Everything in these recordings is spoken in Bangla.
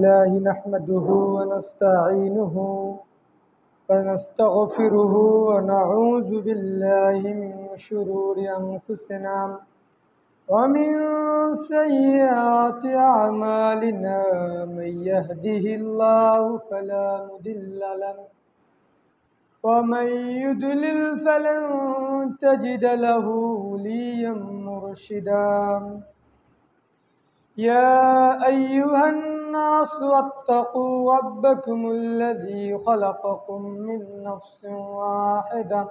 لله نحمده ونستعينه ونستغفره ونعوذ بالله من شرور أنفسنا ومن سيئات أعمالنا من يهده الله فلا مضل له ومن يضلل فلن تجد له وليا مرشدا يا أيها الناس اتقوا ربكم الذي خلقكم من نفس واحدة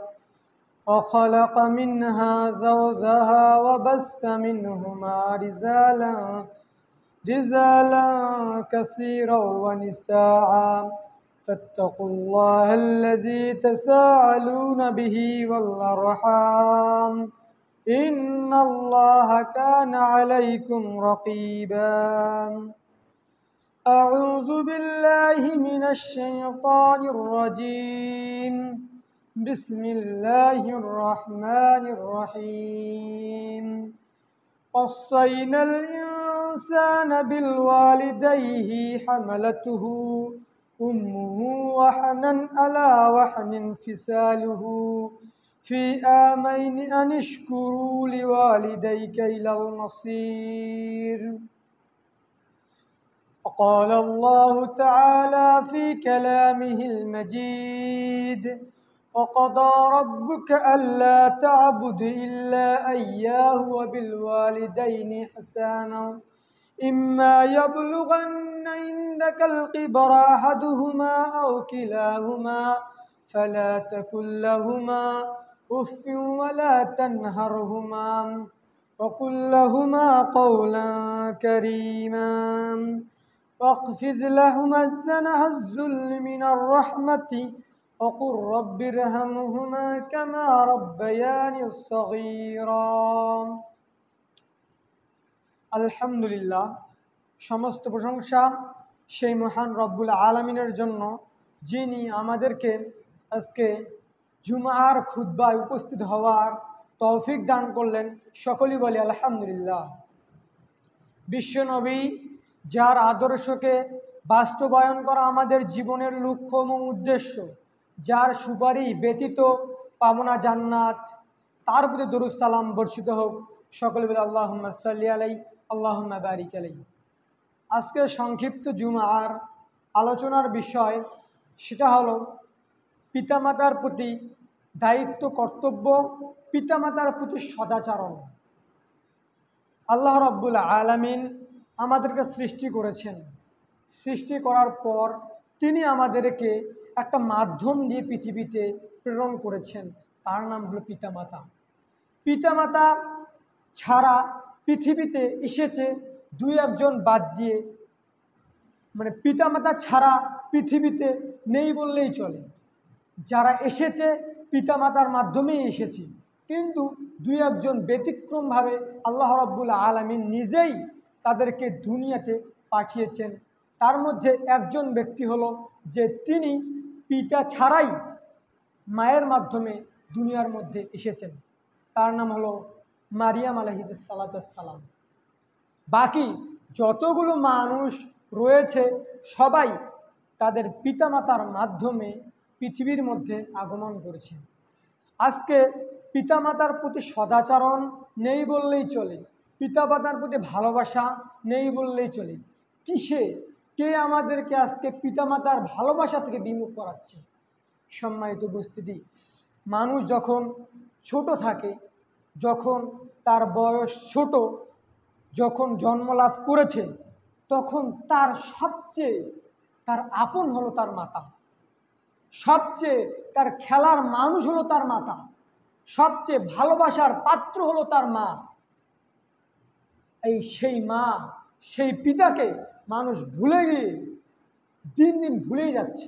وخلق منها زوجها وبث منهما رجالا كثيرا ونساء فاتقوا الله الذي تساءلون به والأرحام إن الله كان عليكم رقيبا أعوذ بالله من الشيطان الرجيم بسم الله الرحمن الرحيم وصينا الإنسان بالوالديه حملته أمه وحنا على وحن فساله في آمين أن اشكروا لوالديك إلى المصير وقال الله تعالى في كلامه المجيد وقضى ربك ألا تعبد إلا إياه وبالوالدين إحسانا إما يبلغن عندك الكبر أحدهما أو كلاهما فلا تقل لهما أف ولا تنهرهما وقل لهما قولا كريما واخفض لهما جناح الذل من الرحمة وقل رب ارحمهما كما ربياني صغيرا আলহামদুলিল্লাহ, সমস্ত প্রশংসা সেই মহান রব্বুল আলামিনের জন্য, যিনি আমাদেরকে আজকে জুমার খুতবায় উপস্থিত হওয়ার তৌফিক দান করলেন। সকলেই বলি আলহামদুলিল্লাহ। বিশ্বনবী, যার আদর্শকে বাস্তবায়ন করা আমাদের জীবনের লক্ষ্য এবং উদ্দেশ্য, যার সুপারিশ ব্যতীত পাবো না জান্নাত, তার প্রতি দরুদ সালাম বর্ষিত হোক। সকলে বলে আল্লাহুম্মা সাল্লি আলাইহি আল্লাহুম্মা বারিক আলাইহি। আজকের সংক্ষিপ্ত জুমার আলোচনার বিষয় সেটা হলো পিতামাতার প্রতি দায়িত্ব, কর্তব্য, পিতামাতার প্রতি সদাচরণ। আল্লাহ রাব্বুল আলামিন আমাদেরকে সৃষ্টি করেছেন। সৃষ্টি করার পর তিনি আমাদেরকে একটা মাধ্যম দিয়ে পৃথিবীতে প্রেরণ করেছেন, তার নাম হলো পিতামাতা। পিতামাতা ছাড়া পৃথিবীতে এসেছে দুই একজন বাদ দিয়ে, মানে পিতামাতা ছাড়া পৃথিবীতে নেই বললেই চলে। যারা এসেছে পিতামাতার মাধ্যমেই এসেছে, কিন্তু দুই একজন ব্যতিক্রমভাবে আল্লাহ রাব্বুল আলামিন নিজেই তাদেরকে দুনিয়াতে পাঠিয়েছেন। তার মধ্যে একজন ব্যক্তি হলো যে তিনি পিতা ছাড়াই মায়ের মাধ্যমে দুনিয়ার মধ্যে এসেছেন, তার নাম হলো মারিয়াম আলাইহিস সালাম। বাকি যতগুলো মানুষ রয়েছে সবাই তাদের পিতামাতার মাধ্যমে পৃথিবীর মধ্যে আগমন করেছে। আজকে পিতামাতার প্রতি সদাচরণ নেই বললেই চলে, পিতামাতার প্রতি ভালোবাসা নেই বললেই চলে। কে আমাদেরকে আজকে পিতামাতার ভালোবাসা থেকে বিমুখ করাচ্ছে? সম্মানিত উপস্থিতি, মানুষ যখন ছোট থাকে, যখন তার বয়স ছোট, যখন জন্ম লাভ করেছে, তখন তার আপন হলো তার মাতা। সবচেয়ে তার খেলার মানুষ হলো তার মাতা। সবচেয়ে ভালোবাসার পাত্র হলো তার মা। সেই মা, সেই পিতাকে মানুষ ভুলে গিয়ে দিন দিন ভুলেই যাচ্ছে।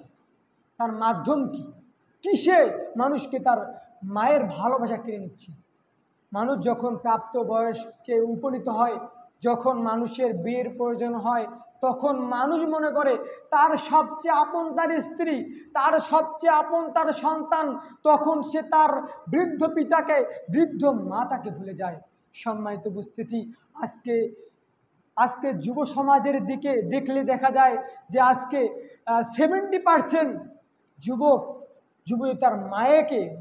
তার মাধ্যম কি? কিসে মানুষকে তার মায়ের ভালোবাসা কেড়ে নিচ্ছে? মানুষ যখন প্রাপ্ত বয়সকে উপনীত হয়, যখন মানুষের বিয়ের প্রয়োজন হয়, তখন মানুষ মনে করে তার সবচেয়ে আপন তার স্ত্রী, তার সবচেয়ে আপন তার সন্তান। তখন সে তার বৃদ্ধ পিতাকে, বৃদ্ধ মাতাকে ভুলে যায়। সম্মানিত উপস্থিতি, আজকে আজকে যুব সমাজের দিকে দেখলে দেখা যায় যে আজকে 70% যুবক যুবতী তার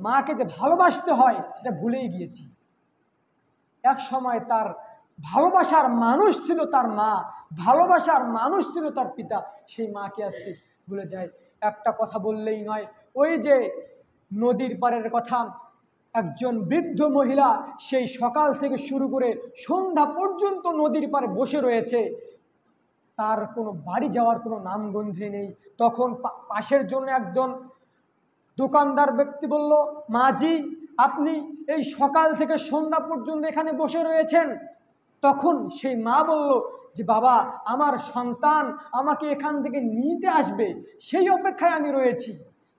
মাকে যে ভালোবাসতে হয় সেটা ভুলেই গিয়েছি। এক সময় তার ভালোবাসার মানুষ ছিল তার মা, ভালোবাসার মানুষ ছিল তার পিতা, সেই মাকে আজকে ভুলে যায়। একটা কথা বললেই নয়, ওই যে নদীর পাড়ের কথা, একজন বৃদ্ধ মহিলা সেই সকাল থেকে শুরু করে সন্ধ্যা পর্যন্ত নদীর পাড়ে বসে রয়েছে, তার কোনো বাড়ি যাওয়ার কোনো নামগন্ধে নেই। তখন পাশের জন্য একজন দোকানদার ব্যক্তি বলল, মাজি, আপনি এই সকাল থেকে সন্ধ্যা পর্যন্ত এখানে বসে রয়েছেন। তখন সেই মা বলল যে বাবা, আমার সন্তান আমাকে এখান থেকে নিতে আসবে, সেই অপেক্ষায় আমি রয়েছি।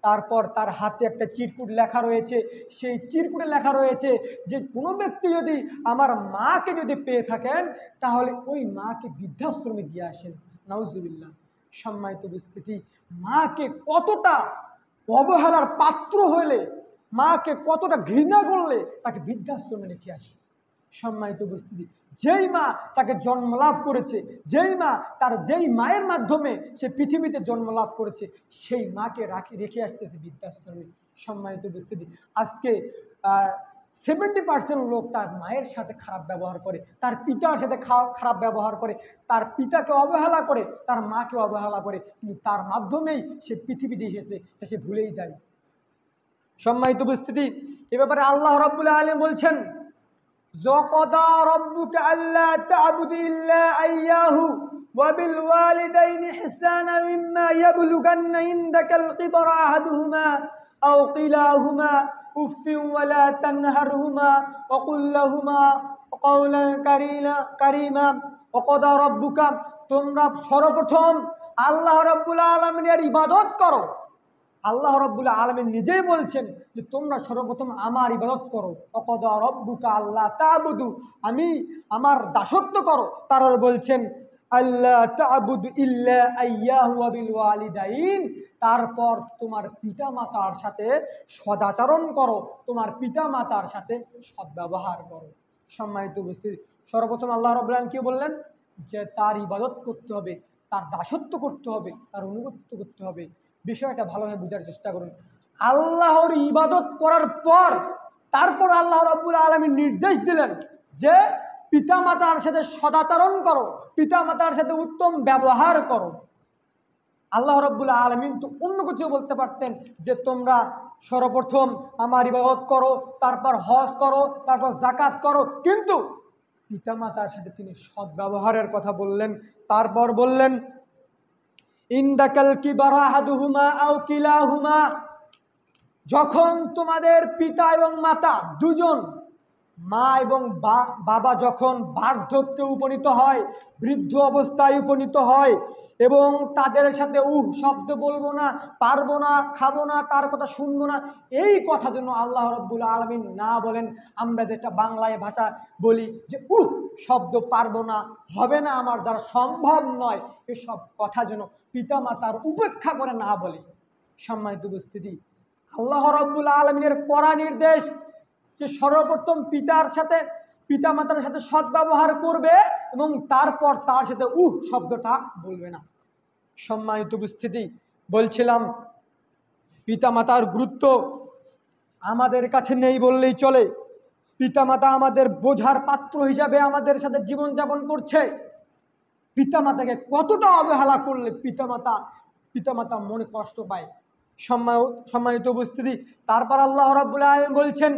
তারপর তার হাতে একটা চিরকুট লেখা রয়েছে, সেই চিরকুটে লেখা রয়েছে যে কোনো ব্যক্তি যদি আমার মাকে যদি পেয়ে থাকেন তাহলে ওই মাকে বৃদ্ধাশ্রমে দিয়ে আসেন। নাউজুবিল্লাহ। সম্মানিত উপস্থিতি, মাকে কতটা অবহেলার পাত্র হলে, মাকে কতটা ঘৃণা করলে তাকে বৃদ্ধাশ্রমে রেখে আসে। সম্মানিত উপস্থিতি, যেই মা তাকে জন্ম লাভ করেছে, যেই মায়ের মাধ্যমে সে পৃথিবীতে জন্ম লাভ করেছে, সেই মাকে রেখে আসতেছে বৃদ্ধাশ্রমে। সম্মানিত উপস্থিতি, আজকে 70% লোক তার মায়ের সাথে খারাপ ব্যবহার করে, তার পিতার সাথে খারাপ ব্যবহার করে, তার পিতাকে অবহেলা করে, তার মাকে অবহেলা করে, কিন্তু তার মাধ্যমেই সে পৃথিবীতে এসেছে, সে ভুলেই যায়। সম্মানিত উপস্থিতি, এ ব্যাপারে আল্লাহ রাব্বুল আলামিন বলছেন, وَقَضَى رَبُّكَ أَلَّا تَعْبُدُوا إِلَّا إِيَّاهُ وَبِالْوَالِدَيْنِ إِحْسَانًا إِمَّا يَبْلُغَنَّ عِندَكَ الْكِبَرَ أَحَدُهُمَا أَوْ كِلَاهُمَا أُفٍّ وَلَا تَنْهَرْهُمَا وَقُل لَّهُمَا قَوْلًا كَرِيمًا وَقَضَى رَبُّكَ, তোমরা সর্বপ্রথম আল্লাহ রাব্বুল আলামিনের ইবাদত করো। আল্লাহ রাব্বুল আলামিন নিজেই বলছেন যে তোমরা সর্বপ্রথম আমার ইবাদত করো। ওয়াকাদা রাব্বুকা আল্লা তা'বুদু, আমি আমার দাসত্ব করো। তারপর বলছেন আল্লা তা'বুদু ইল্লা ইয়্যাহু ওয়া বিল ওয়ালিদাইন, তারপর তোমার পিতামাতার সাথে সদাচরণ করো, তোমার পিতামাতার সাথে সদ্ব্যবহার করো। সম্মানিত উপস্থিতি, সর্বপ্রথম আল্লাহ রাব্বুল আলামিন কি বললেন? যে তার ইবাদত করতে হবে, তার দাসত্ব করতে হবে, তার অনুগত্য করতে হবে। বিষয়টা ভালোভাবে বোঝার চেষ্টা করুন। আল্লাহর ইবাদত করার পর তারপর আল্লাহ রাব্বুল আলামিন নির্দেশ দিলেন যে পিতামাতার সাথে সদাচরণ করো, পিতামাতার সাথে উত্তম ব্যবহার করো। আল্লাহ রাব্বুল আলামিন তো অন্য কিছু বলতে পারতেন যে তোমরা সর্বপ্রথম আমার ইবাদত করো, তারপর হজ করো, তারপর যাকাত করো, কিন্তু পিতামাতার সাথে তিনি সদ্ব্যবহারের কথা বললেন। তারপর বললেন ইনদাকাল কিবারা আহাদুহুমা আও কিলাহুমা, যখন তোমাদের পিতা এবং মাতা দুজন, মা এবং বাবা যখন বার্ধক্যে উপনীত হয়, বৃদ্ধ অবস্থায় উপনীত হয়, এবং তাদের সাথে শব্দ বলবো না, পারবো না, খাবো না, তার কথা শুনবো না, এই কথা যেন আল্লাহ রাব্বুল আলামিন না বলেন। আমরা যেটা বাংলায় ভাষা বলি যে শব্দ পারবো না, হবে না, আমার দ্বারা সম্ভব নয়, এসব কথা যেন পিতামাতার উপেক্ষা করে না বলে। সম্মানিত উপস্থিতি, আল্লাহ রাব্বুল আলামিনের কড়া নির্দেশ যে সর্বপ্রথম পিতামাতার সাথে সদ্ব্যবহার করবে এবং তারপর তার সাথে শব্দটা বলবে না। সম্মানিত উপস্থিতি, বলছিলাম পিতামাতার গুরুত্ব আমাদের কাছে নেই বললেই চলে। পিতামাতা আমাদের বোঝার পাত্র হিসাবে আমাদের সাথে জীবনযাপন করছে। পিতামাতাকে কতটা অবহেলা করলে পিতামাতা মনে কষ্ট পায়। সম্মানিত উপস্থিতি, তারপর আল্লাহ রাব্বুল আলামিন বলছেন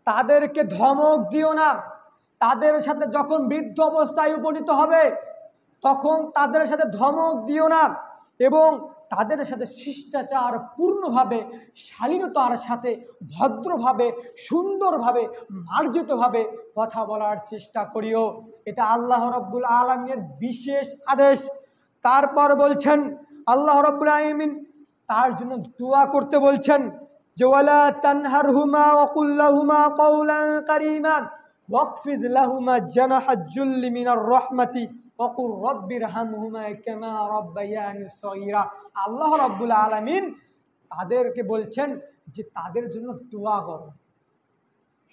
তাদেরকে ধমক দিও না। তাদের সাথে যখন বৃদ্ধ অবস্থায় উপনীত হবে তখন তাদের সাথে ধমক দিও না, এবং তাদের সাথে শিষ্টাচার পূর্ণভাবে, শালীনতার সাথে, ভদ্রভাবে, সুন্দরভাবে, মার্জিতভাবে কথা বলার চেষ্টা করিও। এটা আল্লাহ রাব্বুল আলামিনের বিশেষ আদেশ। তারপর বলছেন আল্লাহ রাব্বুল আলামিন তার জন্য দোয়া করতে বলছেন যে ওয়ালা তানহারহুমা ওয়া কুল লাহুমা কাওলান কারীমা ওয়াকফিজ লাহুমা জানাহাজ যুল্লি মিনার রাহমাতি ওয়া কুর রাব্বিরহামহুমা কামা রাব্বায়ানি সগীরা। আল্লাহ রাব্বুল আলামিন তাদেরকে বলছেন যে তাদের জন্য দোয়া করো।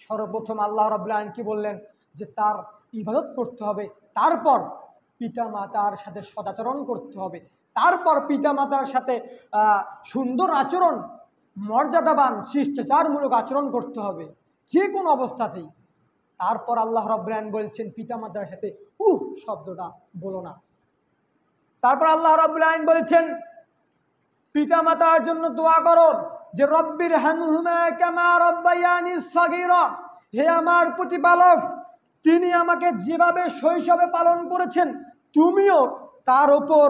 সর্বপ্রথম আল্লাহ রাব্বুল আলামিন কি বললেন? যে তার ইবাদত করতে হবে, তারপর পিতামাতার সাথে সদাচরণ করতে হবে, তারপর পিতামাতার সাথে সুন্দর আচরণ, মর্যাদাবান শিষ্টাচারমূলক আচরণ করতে হবে যে কোনো অবস্থাতেই। তারপর আল্লাহ রাব্বুল আলামিন বলছেন পিতামাতার সাথে শব্দটা বলো না। তারপর আল্লাহ রাব্বুল আলামিন বলছেন পিতামাতার জন্য দোয়া করো যে রব্বির হামহুমা কামা রাব্বায়ানি সাগীরা, হে আমার প্রতিপালক, তিনি আমাকে যেভাবে শৈশবে পালন করেছেন তুমিও তার ওপর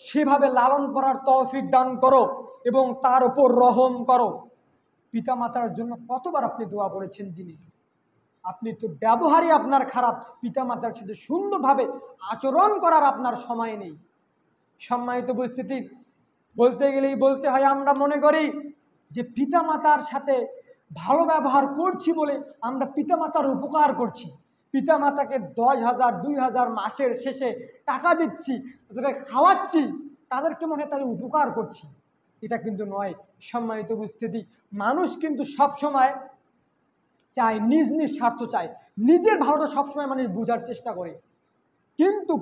সেভাবে লালন করার তৌফিক দান করো এবং তার ওপর রহম করো। পিতামাতার জন্য কতবার আপনি দোয়া করেছেন দিনে? আপনি তো ব্যবহারই আপনার খারাপ, পিতামাতার সাথে সুন্দরভাবে আচরণ করার আপনার সময় নেই। সম্মানিত উপস্থিতি, বলতে গেলেই বলতে হয়, আমরা মনে করি যে পিতামাতার সাথে ভালো ব্যবহার করছি বলে আমরা পিতামাতার উপকার করছি, পিতামাতাকে 10,000 2,000 মাসের শেষে টাকা দিচ্ছি, তাদেরকে খাওয়াচ্ছি, তাদেরকে মনে হয় তাদের উপকার করছি। এটা কিন্তু নয়। সম্মানিত উপস্থিতি, মানুষ কিন্তু সবসময় চায় নিজ নিজ স্বার্থ চায়, নিজের ভালোটা সবসময় মানুষ বোঝার চেষ্টা করে। কিন্তু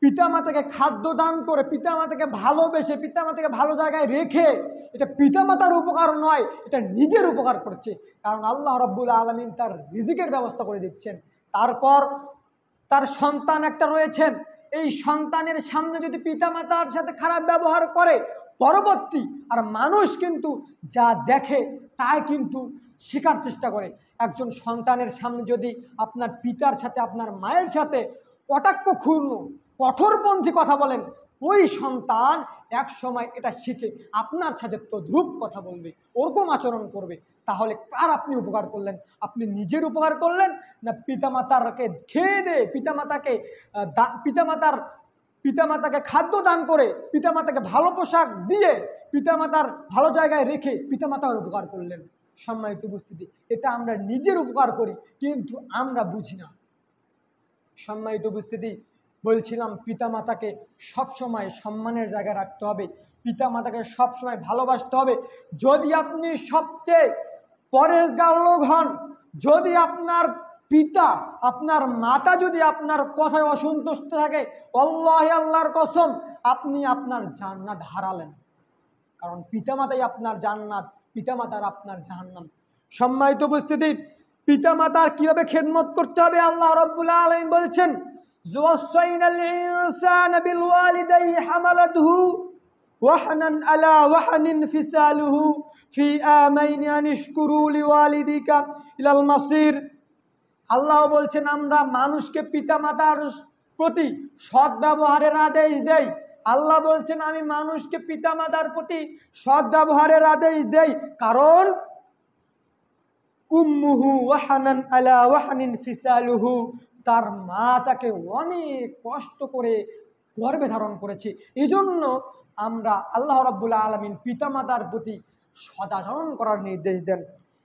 পিতামাতাকে খাদ্য দান করে, পিতামাতাকে ভালোবেসে, পিতামাতাকে ভালো জায়গায় রেখে এটা পিতামাতার উপকার নয়, এটা নিজের উপকার করছে। কারণ আল্লাহ রাব্বুল আলামিন তার রিজিকের ব্যবস্থা করে দিচ্ছেন। তারপর তার সন্তান একটা রয়েছেন, এই সন্তানের সামনে যদি পিতামাতার সাথে খারাপ ব্যবহার করে পরবর্তী আর মানুষ কিন্তু যা দেখে তাই কিন্তু শেখার চেষ্টা করে। একজন সন্তানের সামনে যদি আপনার পিতার সাথে আপনার মায়ের সাথে কটাক্ষপূর্ণ কঠোরপন্থী কথা বলেন, ওই সন্তান এক সময় এটা শিখে আপনার সাথে তদ্রূপ কথা বলবে, ওরকম আচরণ করবে। তাহলে কার আপনি উপকার করলেন? আপনি নিজের উপকার করলেন না পিতামাতারকে খেয়ে দিয়ে, পিতামাতাকে খাদ্য দান করে, পিতামাতাকে ভালো পোশাক দিয়ে, পিতামাতার ভালো জায়গায় রেখে পিতামাতার উপকার করলেন? সম্মানিত উপস্থিতি, এটা আমরা নিজের উপকার করি কিন্তু আমরা বুঝি না। সম্মানিত উপস্থিতি, বলছিলাম পিতামাতাকে সবসময় সম্মানের জায়গায় রাখতে হবে, পিতামাতাকে সবসময় ভালোবাসতে হবে। যদি আপনি সবচেয়ে পরেশগার লোক হন, যদি আপনার পিতা আপনার মাতা যদি আপনার কথায় অসন্তুষ্ট থাকে, আল্লাহর কসম আপনি আপনার জান্নাত হারালেন। কারণ পিতামাতাই আপনার জান্নাত, পিতামাতার আপনার জাহান্নাম। সম্মানিত উপস্থিতি, পিতামাতার কিভাবে খেদমত করতে হবে আল্লাহ রাব্বুল আলামিন বলছেন যুওয়াসাইনাল ইনসানা বিল ওয়ালিদাইহি হামালাতুহু ওয়াহনান আলা ওয়াহনিন ফিসালুহু ফি আমাইনি আনিশকুরু লিওয়ালিদিকা ইলাল মাসির। আল্লাহ বলছেন আমরা মানুষকে পিতামাতার প্রতি সৎ ব্যবহারের আদেশ দেই। আল্লাহ বলছেন আমি মানুষকে পিতামাতার প্রতি সৎ ব্যবহারের আদেশ দেই, কারণ উম্মুহু ওয়াহানান আলা ওয়াহানিন ফিসালুহু, তার মা তাকে অনেক কষ্ট করে গর্ভে ধারণ করেছে। এজন্য আমরা আল্লাহ রাব্বুল আলামিন পিতামাতার প্রতি সদাচরণ করার নির্দেশ দেন।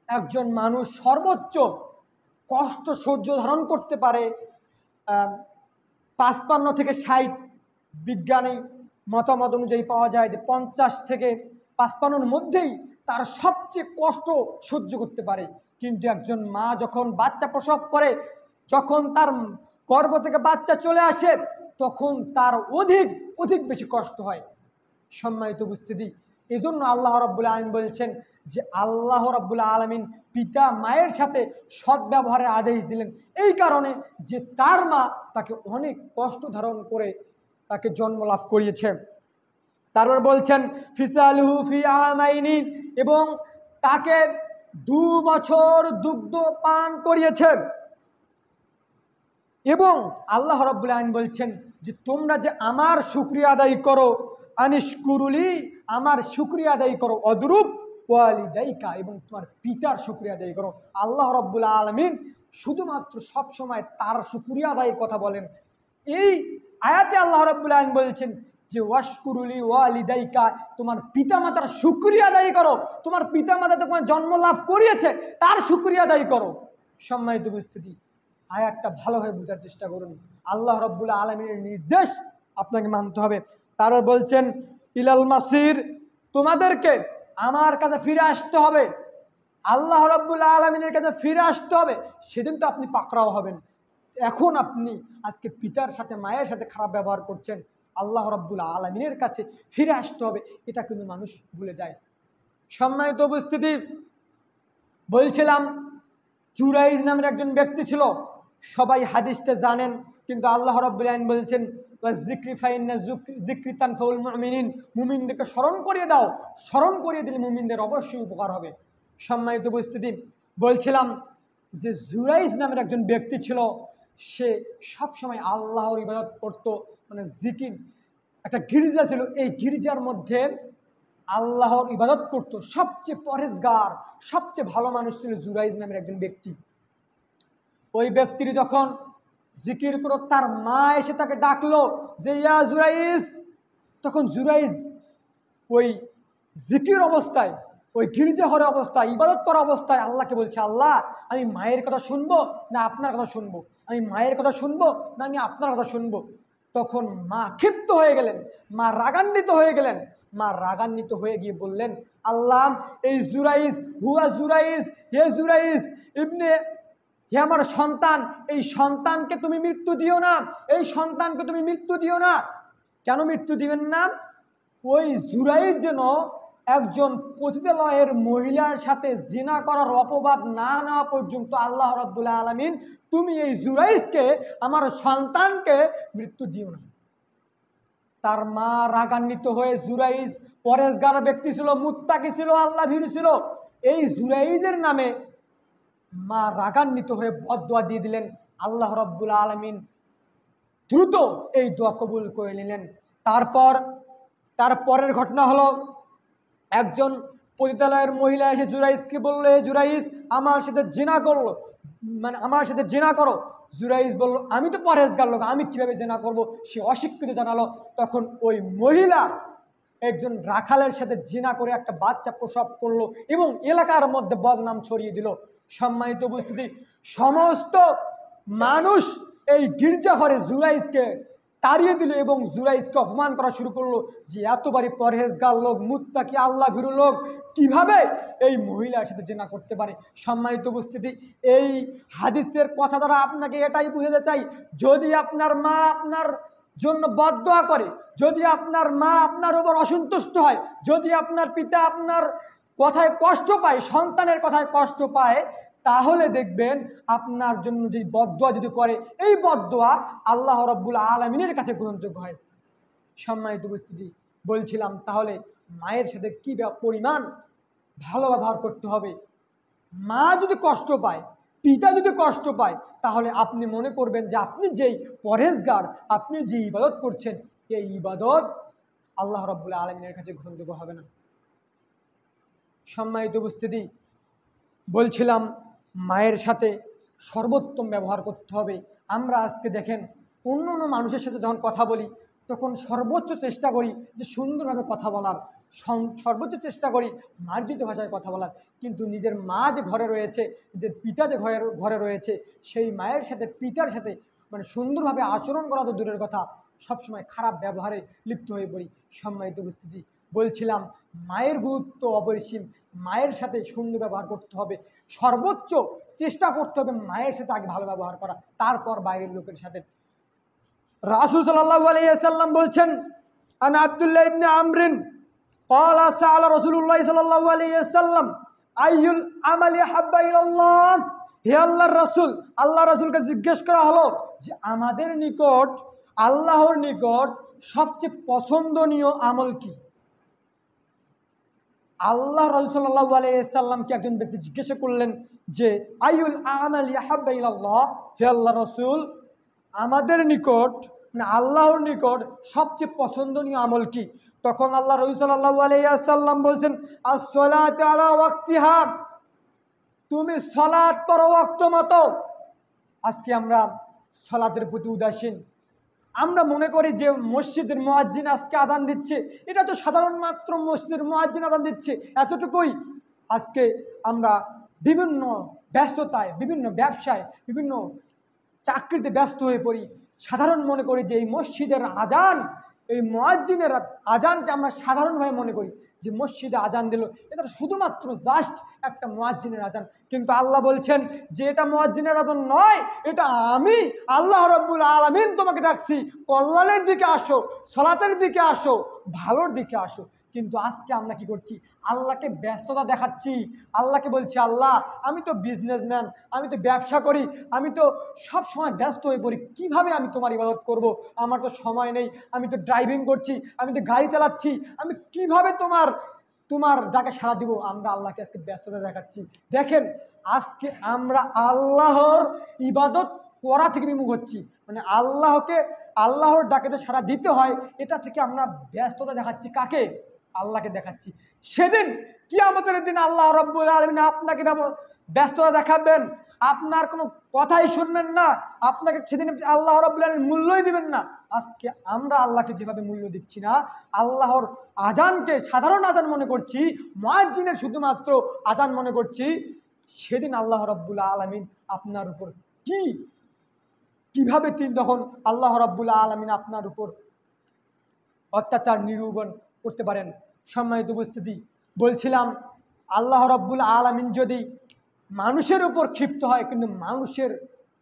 একজন মানুষ সর্বোচ্চ কষ্ট সহ্য ধারণ করতে পারে 55 থেকে 60, বিজ্ঞানী মতামত অনুযায়ী পাওয়া যায় যে 50 থেকে 55-র মধ্যেই তার সবচেয়ে কষ্ট সহ্য করতে পারে। কিন্তু একজন মা যখন বাচ্চা প্রসব করে, যখন তার গর্ভ থেকে বাচ্চা চলে আসে, তখন তার অধিক অধিক বেশি কষ্ট হয়। সম্মানিত উপস্থিতি, এজন্য আল্লাহ রাব্বুল আলামিন বলছেন যে আল্লাহ রাব্বুল আলামিন পিতা মায়ের সাথে সৎ ব্যবহারের আদেশ দিলেন এই কারণে যে তার মা তাকে অনেক কষ্ট ধারণ করে তাকে জন্ম লাভ করিয়েছে। তারপর বলছেন ফিসালুহু ফি আমাইনি, এবং তাকে 2 বছর দুগ্ধ পান করিয়েছেন। এবং আল্লাহ রাব্বুল আলামিন বলছেন যে তোমরা যে আমার শুকরিয়া আদায় করো, আনিশকুরুলি, আমার শুকরিয়া আদায় করো, অদরুপ ওয়ালিদাইকা, এবং তোমার পিতার শুকরিয়া আদায় করো। আল্লাহ রাব্বুল আলামিন শুধুমাত্র সবসময় তার শুকরিয়া আদায়ের কথা বলেন। এই আয়াতে আল্লাহ রাব্বুল আলামিন বলছেন যে ওয়াশকুরুলি ওয়ালিদাইকা, তোমার পিতামাতার শুকরিয়া আদায় করো, তোমার পিতামাতা তোমার জন্ম লাভ করিয়েছে তার শুকরিয়া আদায় করো। সম্মানিত উপস্থিতি, আয়াতটা ভালোভাবে বোঝার চেষ্টা করুন। আল্লাহ রাব্বুল আলামিনের নির্দেশ আপনাকে মানতে হবে। তারপর বলছেন ইলাল মাসির, তোমাদেরকে আমার কাছে ফিরে আসতে হবে, আল্লাহ রাব্বুল আলামিনের কাছে ফিরে আসতে হবে। সেদিন তো আপনি পাকড়াও হবেন। এখন আপনি আজকে পিতার সাথে মায়ের সাথে খারাপ ব্যবহার করছেন, আল্লাহ রাব্বুল আলামিনের কাছে ফিরে আসতে হবে, এটা কিন্তু মানুষ ভুলে যায়। সম্মানিত উপস্থিতি, বলছিলাম জুরাইজ নামের একজন ব্যক্তি ছিল, সবাই হাদিসটা জানেন, কিন্তু আল্লাহ রাব্বুল আলামিন বলছেন মুমিনদেরকে স্মরণ করিয়ে দাও, স্মরণ করিয়ে দিলে মুমিনদের অবশ্যই উপকার হবে। সম্মানিত উপস্থিতি, বলছিলাম যে জুরাইজ নামের একজন ব্যক্তি ছিল, সে সবসময় আল্লাহর ইবাদত করত, মানে জিকির, একটা গির্জা ছিল, এই গির্জার মধ্যে আল্লাহর ইবাদত করত, সবচেয়ে পরেজগার, সবচেয়ে ভালো মানুষ ছিল জুরাইজ নামের একজন ব্যক্তি। ওই ব্যক্তির যখন জিকির করো, তার মা এসে তাকে ডাকলো যে ইয়া জুরাইজ, তখন জুরাইজ ওই জিকির অবস্থায়, ওই গির্জা ঘরে অবস্থায়, ইবাদত করা অবস্থায় আল্লাহকে বলছে, আল্লাহ আমি মায়ের কথা শুনবো না আপনার কথা শুনবো, আমি মায়ের কথা শুনবো না আমি আপনার কথা শুনবো। তখন মা ক্ষিপ্ত হয়ে গেলেন, মা রাগান্বিত হয়ে গেলেন। মা রাগান্বিত হয়ে গিয়ে বললেন, আল্লাহ এই জুরাইজ হুয়া জুরাইজ, হে জুরাইজ ইবনে, হে আমার সন্তান, এই সন্তানকে তুমি মৃত্যু দিও না, এই সন্তানকে তুমি মৃত্যু দিও না। কেন মৃত্যু দিবেন না? ওই জুরাইজ যেন একজন পতিতালয়ের মহিলার সাথে জিনা করার অপবাদ না নেওয়া পর্যন্ত আল্লাহ রাব্বুল আলামিন তুমি এই জুরাইজকে, আমার সন্তানকে মৃত্যু দিও না। তার মা রাগান্বিত হয়ে, জুরাইজ পরেশগার ব্যক্তি ছিল, মুত্তাকি ছিল, আল্লাহ ভীরু ছিল, এই জুরাইজের নামে মা রাগান্বিত হয়ে বদদোয়া দিয়ে দিলেন। আল্লাহ রাব্বুল আলামিন দ্রুত এই দোয়া কবুল করে নিলেন। তারপরের ঘটনা হলো, একজন পতিতালয়ের মহিলা এসে জুরাইজকে বললো, হে জুরাইজ আমার সাথে জিনা করলো, মানে আমার সাথে জিনা করো। জুরাইজ বলল, আমি তো পরহেজগার লোক, আমি কিভাবে জিনা করব? সে অস্বীকৃতি জানালো। তখন ওই মহিলা একজন রাখালের সাথে জিনা করে একটা বাচ্চা প্রসব করলো এবং এলাকার মধ্যে বদনাম ছড়িয়ে দিল। সম্মানিত উপস্থিতি, সমস্ত মানুষ এই গির্জাঘরে জুরাইজকে তাড়িয়ে দিল এবং জুরাইজকে অপমান করা শুরু করলো যে এতবারই পরহেজগার লোক, মুত্তাকি, আল্লাহ ভীরু লোক কিভাবে এই মহিলার সাথে জিনা করতে পারে। সম্মানিত উপস্থিতি, এই হাদিসের কথা দ্বারা আপনাকে এটাই বুঝাতে চাই, যদি আপনার মা আপনার জন্য বদদোয়া করে, যদি আপনার মা আপনার উপর অসন্তুষ্ট হয়, যদি আপনার পিতা আপনার কথায় কষ্ট পায়, সন্তানের কথায় কষ্ট পায়, তাহলে দেখবেন আপনার জন্য যে বদদোয়া যদি করে, এই বদদোয়া আল্লাহ রাব্বুল আলামিনের কাছে গ্রহণযোগ্য হয়। সম্মানিত উপস্থিতি, বলছিলাম তাহলে মায়ের সাথে কি পরিমাণ ভালো ব্যবহার করতে হবে। মা যদি কষ্ট পায়, পিতা যদি কষ্ট পায়, তাহলে আপনি মনে করবেন যে আপনি যেই পরহেজগার, আপনি যে ইবাদত করছেন, এই ইবাদত আল্লাহ রাব্বুল আলামিনের কাছে গ্রহণযোগ্য হবে না। সম্মানিত উপস্থিতি, বলছিলাম মায়ের সাথে সর্বোত্তম ব্যবহার করতে হবে। আমরা আজকে দেখেন অন্য অন্য মানুষের সাথে যখন কথা বলি, তখন সর্বোচ্চ চেষ্টা করি যে সুন্দরভাবে কথা বলার, সর্বোচ্চ চেষ্টা করি মার্জিত ভাষায় কথা বলার, কিন্তু নিজের মা যে ঘরে রয়েছে, নিজের পিতা যে ঘরে রয়েছে, সেই মায়ের সাথে পিতার সাথে মানে সুন্দরভাবে আচরণ করা তো দূরের কথা, সবসময় খারাপ ব্যবহারে লিপ্ত হয়ে পড়ি। সম্মানিত উপস্থিতি, বলছিলাম মায়ের গুরুত্ব অপরিসীম, মায়ের সাথে সুন্দর ব্যবহার করতে হবে, সর্বোচ্চ চেষ্টা করতে হবে মায়ের সাথে আগে ভালো ব্যবহার করা, তারপর বাইরের লোকের সাথে। রাসূল সাল্লাল্লাহু আলাইহি ওয়াসাল্লাম বলছেন, আন আব্দুল্লাহ ইবনে আমরিন قال سأل رسول الله صلى الله عليه وسلم আইয়ুল আমালি হাব্বা ইলাল্লাহ, হে আল্লাহর রাসূল, আল্লাহ রাসূলকে জিজ্ঞেস করা হলো যে আমাদের নিকট, আল্লাহর নিকট সবচেয়ে পছন্দনীয় আমল কি? আল্লাহ রাসূল সাল্লাল্লাহু আলাইহি ওয়াসাল্লামকে একজন ব্যক্তি জিজ্ঞাসা করলেন যে আইয়ুল আমালি হাব্বা ইলাল্লাহ, হে আল্লাহ রাসূল আমাদের নিকট, মানে আল্লাহর নিকট সবচেয়ে পছন্দনীয় আমল কি? তখন আল্লাহ রাসূল সাল্লাল্লাহু আলাইহি ওয়াসাল্লাম বলছেন, আস-সালাতু আলা ওয়াক্তিহা, তুমি সালাত করো ওয়াক্ত মতো। আজকে আমরা সালাতের প্রতি উদাসীন। আমরা মনে করি যে মসজিদের মুয়াজ্জিন আজকে আযান দিচ্ছে, এটা তো সাধারণ মাত্র মসজিদের মুয়াজ্জিন আযান দিচ্ছে, এতটুকুই। আজকে আমরা বিভিন্ন ব্যস্ততায়, বিভিন্ন ব্যবসায়, বিভিন্ন চাকরিতে ব্যস্ত হয়ে পড়ি, সাধারণ মনে করি যে এই মসজিদের আযান এই মুয়াজ্জিনের আজানকে আমরা সাধারণভাবে মনে করি যে মসজিদে আজান দিল, এটা শুধুমাত্র জাস্ট একটা মুয়াজ্জিনের আজান। কিন্তু আল্লাহ বলছেন যে এটা মুয়াজ্জিনের আজান নয়, এটা আমি আল্লাহ রাব্বুল আলামিন তোমাকে ডাকছি, কল্যাণের দিকে আসো, সালাতের দিকে আসো, ভালোর দিকে আসো। কিন্তু আজকে আমরা কি করছি? আল্লাহকে ব্যস্ততা দেখাচ্ছি। আল্লাহকে বলছি, আল্লাহ আমি তো বিজনেসম্যান, আমি তো ব্যবসা করি, আমি তো সব সময় ব্যস্ত হয়ে পড়ি, কিভাবে আমি তোমার ইবাদত করব? আমার তো সময় নেই, আমি তো ড্রাইভিং করছি, আমি তো গাড়ি চালাচ্ছি, আমি কিভাবে তোমার তোমার ডাকে সাড়া দিব? আমরা আল্লাহকে আজকে ব্যস্ততা দেখাচ্ছি। দেখেন, আজকে আমরা আল্লাহর ইবাদত করা থেকে বিমুখ হচ্ছি, মানে আল্লাহর ডাকে যে সাড়া দিতে হয় এটা থেকে আমরা ব্যস্ততা দেখাচ্ছি। কাকে? আল্লাহকে দেখাচ্ছি। সেদিন কিয়ামতের দিন আল্লাহ রাব্বুল আলামিন আপনাকে ব্যস্ততা দেখাবেন, আপনার কোনো কথাই শুনবেন না, আপনাকে সেদিন আল্লাহ রাব্বুল আলামিন মূল্যই দিবেন না। আজকে আমরা আল্লাহকে যেভাবে মূল্য দিচ্ছি না, আল্লাহর আজানকে সাধারণ আজান মনে করছি, মুয়াজ্জিনের শুধুমাত্র আজান মনে করছি, সেদিন আল্লাহ রাব্বুল আলামিন আপনার উপর কিভাবে তখন আল্লাহ রাব্বুল আলামিন আপনার উপর অত্যাচার নিরূপণ করতে পারেন। সম্মানিত উপস্থিতি, বলছিলাম আল্লাহ রাব্বুল আলামিন যদি মানুষের উপর ক্ষিপ্ত হয়, কিন্তু মানুষের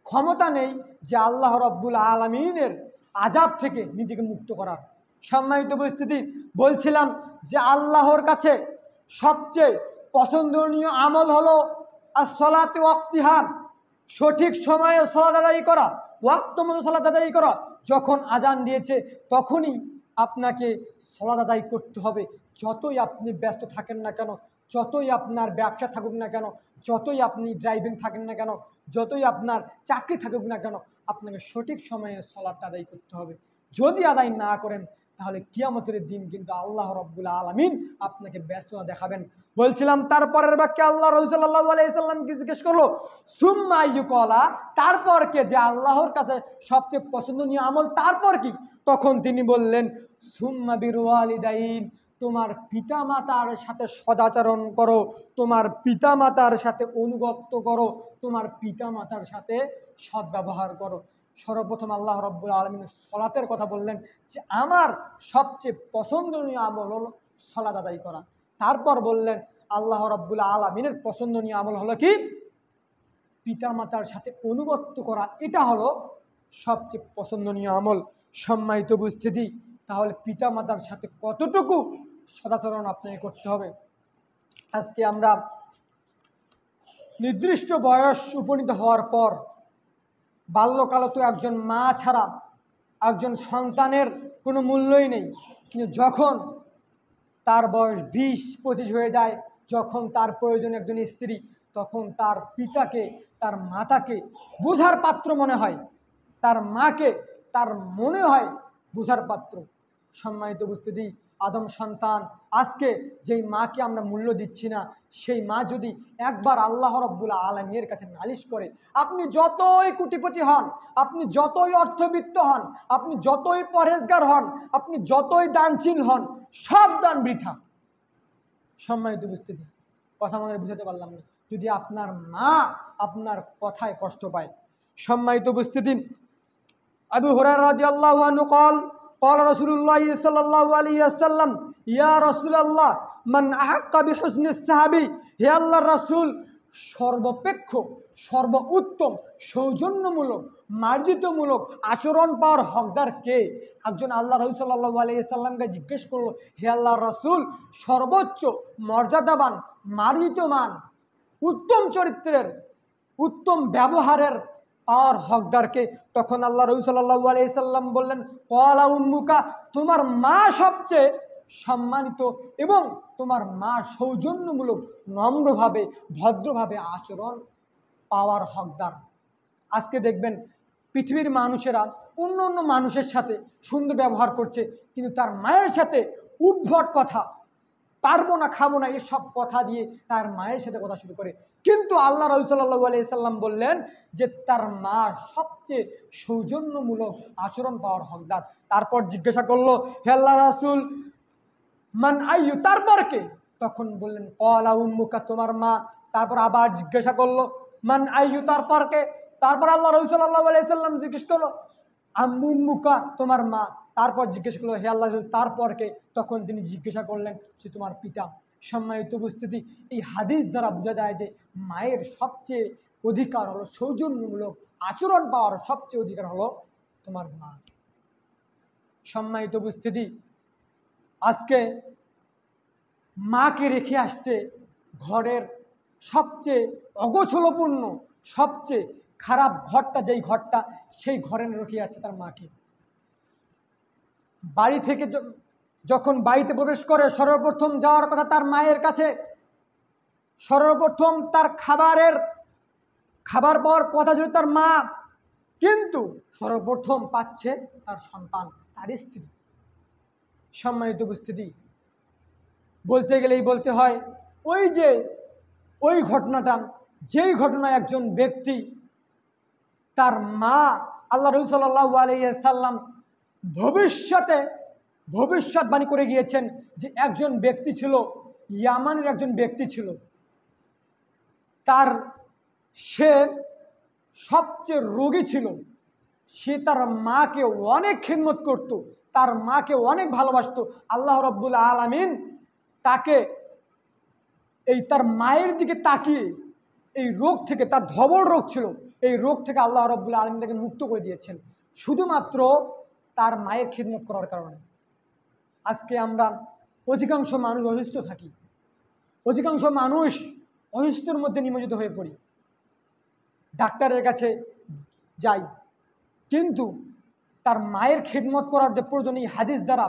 ক্ষমতা নেই যে আল্লাহ রাব্বুল আলামিনের আযাব থেকে নিজেকে মুক্ত করার। সম্মানিত উপস্থিতি, বলছিলাম যে আল্লাহর কাছে সবচেয়ে পছন্দনীয় আমল হলো as-সালাতু ওয়াক্তিহা, সঠিক সময়ে সালাত আদায় করা, ওয়াক্ত মতো সালাত আদায় করা। যখন আজান দিয়েছে তখনই আপনাকে সালাত আদায় করতে হবে। যতই আপনি ব্যস্ত থাকেন না কেন, যতই আপনার ব্যবসা থাকুক না কেন, যতই আপনি ড্রাইভিং থাকেন না কেন, যতই আপনার চাকরি থাকুক না কেন, আপনাকে সঠিক সময়ে সালাত আদায় করতে হবে। যদি আদায় না করেন তাহলে কিয়ামতের দিন কিন্তু আল্লাহ রাব্বুল আলামিন আপনাকে ব্যস্ততা দেখাবেন। বলছিলাম তারপরের বাক্যে আল্লাহ রাসূল সাল্লাল্লাহু আলাইহি সাল্লামকে জিজ্ঞেস করলো, সুম্মা আইয়ুকালা, তারপর কে? যে আল্লাহর কাছে সবচেয়ে পছন্দনীয় আমল তারপর কি? তখন তিনি বললেন, সুম্মা বিরুল ওয়ালিদাইন, তোমার পিতামাতার সাথে সদাচরণ করো, তোমার পিতামাতার সাথে অনুগত্য করো, তোমার পিতামাতার সাথে সদ্ব্যবহার করো। সর্বপ্রথম আল্লাহ রাব্বুল আলামিন সালাতের কথা বললেন যে আমার সবচেয়ে পছন্দনীয় আমল হলো সালাত আদায় করা। তারপর বললেন আল্লাহ রাব্বুল আলামিনের পছন্দনীয় আমল হলো কি? পিতামাতার সাথে অনুগত্য করা। এটা হলো সবচেয়ে পছন্দনীয় আমল। সম্মানিত উপস্থিতি, তাহলে পিতামাতার সাথে কতটুকু সদাচরণ আপনাকে করতে হবে। আজকে আমরা নির্দিষ্ট বয়স উপনীত হওয়ার পর বাল্যকালে তো একজন মা ছাড়া একজন সন্তানের কোনো মূল্যই নেই, কিন্তু যখন তার বয়স 20-25 হয়ে যায়, যখন তার প্রয়োজন একজন স্ত্রী, তখন তার পিতাকে, তার মাতাকে বোঝার পাত্র মনে হয়, তার মাকে তার মনে হয় বোঝার পাত্র। সম্মানিত উপস্থিতি, আদম সন্তান আজকে যেই মাকে আমরা মূল্য দিচ্ছি না, সেই মা যদি একবার আল্লাহ রাব্বুল আলামিনের কাছে নালিশ করে, আপনি যতই কোটিপতি হন, আপনি যতই অর্থবিত্ত হন, আপনি যতই পরহেজগার হন, আপনি যতই দানশীল হন, সব দান বৃথা। সম্মানিত উপস্থিতি, কথা মনে বুঝাতে পারলাম না, যদি আপনার মা আপনার কথায় কষ্ট পায়। সম্মানিত উপস্থিতি, আবু হুরায়রা রাদিয়াল্লাহু আনহু قال رسول الله صلى الله عليه وسلم يا رسول الله من أحق بحسن الصحابي, হে আল্লাহর রাসূল, সর্বাপেক্ষ সর্ব উত্তম সৌজন্যমূলক মার্জিতমূলক আচরণ পাওয়ার হকদার কে? একজন আল্লাহ রাসূল সাল্লাল্লাহু আলাইহি সাল্লামকে জিজ্ঞেস করলো, হে আল্লাহর রাসূল, সর্বোচ্চ মর্যাদাবান মার্জিতমান উত্তম চরিত্রের উত্তম ব্যবহারের আর হকদারকে? তখন আল্লাহ রাসূল সাল্লাল্লাহু আলাইহি সাল্লাম বললেন, ক্বালা উম্মুকা, তোমার মা সবচেয়ে সম্মানিত এবং তোমার মা সৌজন্যমূলক নম্রভাবে ভদ্রভাবে আচরণ পাওয়ার হকদার। আজকে দেখবেন পৃথিবীর মানুষেরা অন্য অন্য মানুষের সাথে সুন্দর ব্যবহার করছে, কিন্তু তার মায়ের সাথে উদ্ভট কথা, পারবো না, খাবো না, এসব কথা দিয়ে তার মায়ের সাথে কথা শুরু করে। কিন্তু আল্লাহ রাসূল সাল্লাল্লাহু আলাইহি সাল্লাম বললেন যে তার মা সবচেয়ে সৌজন্যমূলক আচরণ পাওয়ার হকদার। তারপর জিজ্ঞাসা করলো, হে আল্লাহর রাসূল, মান আইয়ু, তারপর কে? তখন বললেন ক্বালা উম্মুকা, তোমার মা। তারপর আবার জিজ্ঞাসা করলো, মান আইয়ু, তারপর কে? তারপর আল্লাহ রাসূল সাল্লাল্লাহু আলাইহি সাল্লাম জিজ্ঞেস করলো, আম্মুকা, তোমার মা। তারপর জিজ্ঞেস করলো, হে আল্লাহ রাসূল, তারপর কে? তখন তিনি জিজ্ঞাসা করলেন যে তোমার পিতা। সম্মানিত উপস্থিতি, এই হাদিস দ্বারা বোঝা যায় যে মায়ের সবচেয়ে অধিকার হলো, সৌজন্যমূলক আচরণ পাওয়ার সবচেয়ে অধিকার হলো তোমার মা। সম্মানিত উপস্থিতি, আজকে মাকে রেখে আসছে ঘরের সবচেয়ে অগোছলপূর্ণ, সবচেয়ে খারাপ ঘরটা, যেই ঘরটা, সেই ঘরে রেখে আছে তার মাকে। বাড়ি থেকে যখন বাড়িতে প্রবেশ করে সর্বপ্রথম যাওয়ার কথা তার মায়ের কাছে, সর্বপ্রথম তার খাবার পাওয়ার কথা ছিল তার মা, কিন্তু সর্বপ্রথম পাচ্ছে তার সন্তান, তার স্ত্রী। সম্মানিত উপস্থিতি, বলতে গেলেই বলতে হয় ওই ঘটনাটা, যেই ঘটনায় একজন ব্যক্তি তার মা, আল্লাহ রাসূল সাল্লাল্লাহু আলাইহি সাল্লাম ভবিষ্যৎবাণী করে গিয়েছেন যে একজন ব্যক্তি ছিল, ইয়ামানের একজন ব্যক্তি ছিল, সে সবচেয়ে রোগী ছিল, সে তার মাকে অনেক খিদমত করত, তার মাকে অনেক ভালোবাসত। আল্লাহ রাব্বুল আলামিন তাকে তার মায়ের দিকে তাকিয়ে এই রোগ থেকে, তার ধবল রোগ ছিল, এই রোগ থেকে আল্লাহ রাব্বুল আলামিন তাকে মুক্ত করে দিয়েছেন, শুধুমাত্র তার মায়ের খিদমত করার কারণে। আজকে আমরা অধিকাংশ মানুষ অসুস্থ থাকি, অধিকাংশ মানুষ অসুস্থের মধ্যে নিমজ্জিত হয়ে পড়ি, ডাক্তারের কাছে যাই, কিন্তু তার মায়ের খিদমত করার যে প্রয়োজন এই হাদিস দ্বারা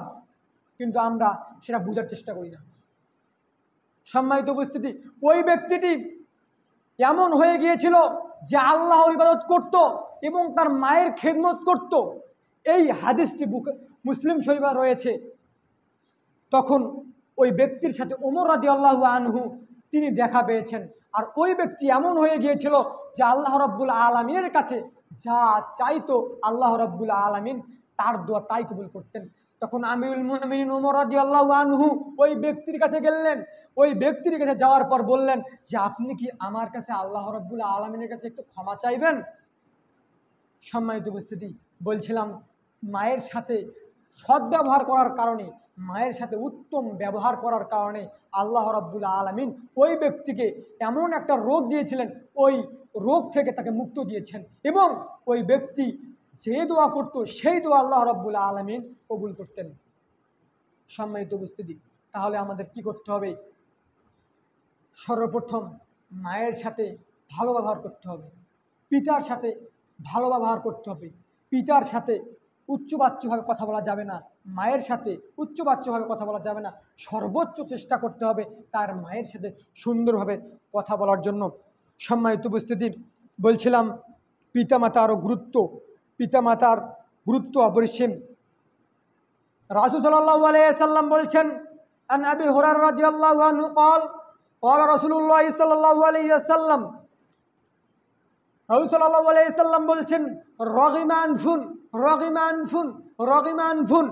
কিন্তু আমরা সেটা বোঝার চেষ্টা করি না। সম্মানিত উপস্থিতি, ওই ব্যক্তিটি এমন হয়ে গিয়েছিল যে আল্লাহর ইবাদত করত এবং তার মায়ের খিদমত করত। এই হাদিসটি মুসলিম শরীফে রয়েছে। তখন ওই ব্যক্তির সাথে ওমর রাদিয়াল্লাহু আনহু তিনি দেখা পেয়েছেন, আর ওই ব্যক্তি এমন হয়ে গিয়েছিল যে আল্লাহ রাব্বুল আলামিনের কাছে যা চাইতো আল্লাহ রাব্বুল আলামিন তার দোয়া তাই কবুল করতেন। তখন আমিরুল মুমিনিন ওমর রাদিয়াল্লাহু আনহু ওই ব্যক্তির কাছে গেলেন, ওই ব্যক্তির কাছে যাওয়ার পর বললেন যে আপনি কি আমার কাছে আল্লাহ রাব্বুল আলামিনের কাছে একটু ক্ষমা চাইবেন? সম্মানিত উপস্থিতি, বলছিলাম মায়ের সাথে সদ্ব্যবহার করার কারণে, মায়ের সাথে উত্তম ব্যবহার করার কারণে আল্লাহ রাব্বুল আলামিন ওই ব্যক্তিকে এমন একটা রোগ দিয়েছিলেন, ওই রোগ থেকে তাকে মুক্ত দিয়েছেন, এবং ওই ব্যক্তি যে দোয়া করত সেই দোয়া আল্লাহ রাব্বুল আলামিন কবুল করতেন। সম্মানিত উপস্থিতি, তাহলে আমাদের কি করতে হবে? সর্বপ্রথম মায়ের সাথে ভালো ব্যবহার করতে হবে, পিতার সাথে ভালো ব্যবহার করতে হবে। পিতার সাথে উচ্চবাচ্যভাবে কথা বলা যাবে না, মায়ের সাথে উচ্চবাচ্যভাবে কথা বলা যাবে না। সর্বোচ্চ চেষ্টা করতে হবে তার মায়ের সাথে সুন্দরভাবে কথা বলার জন্য। সম্মানিত উপস্থিতি, বলছিলাম পিতামাতারও গুরুত্ব, পিতামাতার গুরুত্ব অপরিসীম। রাসূল সাল্লাল্লাহু আলাইহি সাল্লাম বলছেন, আন আবি হুরায়রা রাদিয়াল্লাহু আনহু قال قال رسول الله صلى الله عليه وسلم, রাসূল সাল্লাল্লাহু আলাইহি সাল্লাম বলছেন, রগিমান ফুন রগিমান ফুন রগিমান ফুন।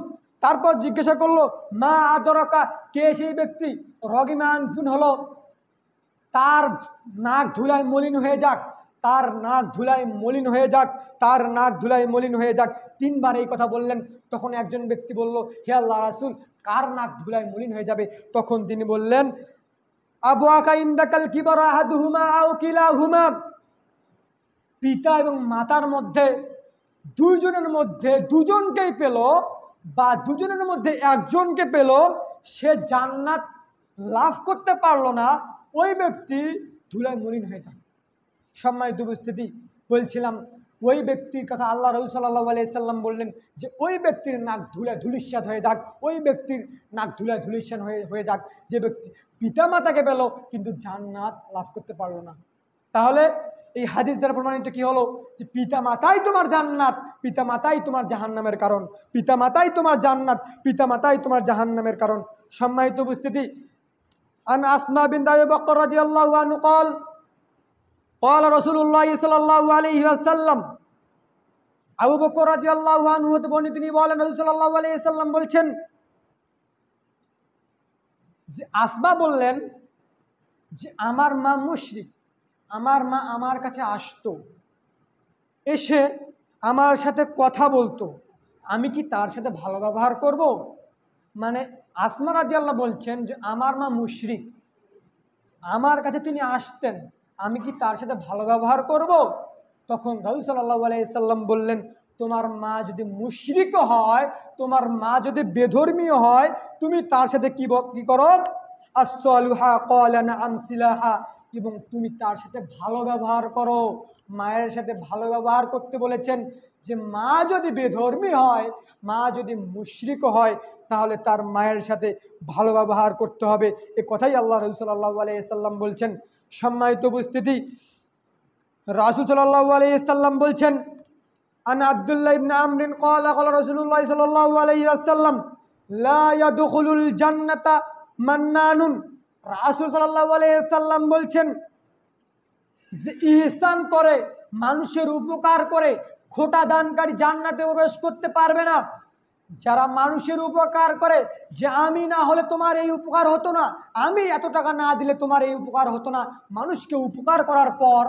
তারপর জিজ্ঞাসা করলো, মা আদরাকা, কে সেই ব্যক্তি? রগিমান ফুন হলো তার নাক ধুলায় মলিন হয়ে যাক, তার নাক ধুলায় মলিন হয়ে যাক, তার নাক ধুলায় মলিন হয়ে যাক। তিনবার এই কথা বললেন। তখন একজন ব্যক্তি বলল, হে আল্লাহ রাসূল, কার নাক ধুলায় মলিন হয়ে যাবে? তখন তিনি বললেন, আবওয়াকা ইনদাকাল কিবার আহাদুহুমা আও কিলাহুমা, পিতা এবং মাতার মধ্যে দুইজনের মধ্যে দুজনকেই পেল, বা দুজনের মধ্যে একজনকে পেল, সে জান্নাত লাভ করতে পারলো না, ওই ব্যক্তি ধুলায় মলিন হয়ে যায়। সম্মানিত উপস্থিতি, বলছিলাম ওই ব্যক্তির কথা আল্লাহ রাসূল সাল্লাল্লাহু আলাইহি সাল্লাম বললেন যে ওই ব্যক্তির নাক ধুলায় ধুলিস্যাৎ হয়ে যাক, ওই ব্যক্তির নাক ধুলায় ধুলিস্যাৎ হয়ে যাক যে ব্যক্তি পিতামাতাকে পেল কিন্তু জান্নাত লাভ করতে পারলো না। তাহলে এই হাদিস দ্বারা প্রমাণিত কি হলো? যে পিতামাতাই তোমার জান্নাত, পিতামাতাই তোমার জাহান্নামের কারণ, পিতামাতাই তোমার জান্নাত, পিতামাতাই তোমার জাহান্নামের কারণ। সম্মানিত উপস্থিতি, আন আসমা বিনত আবি বকর রাদিয়াল্লাহু আনহু قال قال رسول الله صلى الله عليه وسلم, আবু বকর রাদিয়াল্লাহু আনহু হতে বর্ণিত, তিনি বলেন রাসূল সাল্লাল্লাহু আলাইহি সাল্লাম বলছেন যে আসমা বললেন যে আমার মা মুশরিক, আমার মা আমার কাছে আসতো, এসে আমার সাথে কথা বলতো, আমি কি তার সাথে ভালো ব্যবহার করব? মানে আসমা রাদিয়াল্লাহু বলছেন যে আমার মা মুশরিক, আমার কাছে তিনি আসতেন, আমি কি তার সাথে ভালো ব্যবহার করব? তখন রাসূল সাল্লাল্লাহু আলাইহি সাল্লাম বললেন, তোমার মা যদি মুশরিক হয়, তোমার মা যদি বেধর্মীয় হয়, তুমি তার সাথে কি করো? আসসালুহা ক্বালা নাআম সিলাহা, এবং তুমি তার সাথে ভালো ব্যবহার করো। মায়ের সাথে ভালো ব্যবহার করতে বলেছেন। যে মা যদি বেধর্মী হয়, মা যদি মুশরিক হয়, তাহলে তার মায়ের সাথে ভালো ব্যবহার করতে হবে। এ কথাই আল্লাহ রাসূল সাল্লাল্লাহু আলাইহি সাল্লাম বলছেন। সম্মানিত উপস্থিতি, রাসূল সাল্লাল্লাহু আলাইহি সাল্লাম বলছেন, আন আব্দুল্লাহ ইবনে আমরিন ক্বালা ক্বালা রাসূলুল্লাহ সাল্লাল্লাহু আলাইহি ওয়াসাল্লাম লা ইয়াদখুলুল জান্নাতা মান্নানুন। রাসূল সাল্লাল্লাহু আলাইহি সাল্লাম বলছেন যে ইহসান করে, মানুষের উপকার করে খোটা দানকারী জান্নাতে প্রবেশ করতে পারবে না। যারা মানুষের উপকার করে, যে আমি না হলে তোমার এই উপকার হতো না, আমি এত টাকা না দিলে তোমার এই উপকার হতো না, মানুষকে উপকার করার পর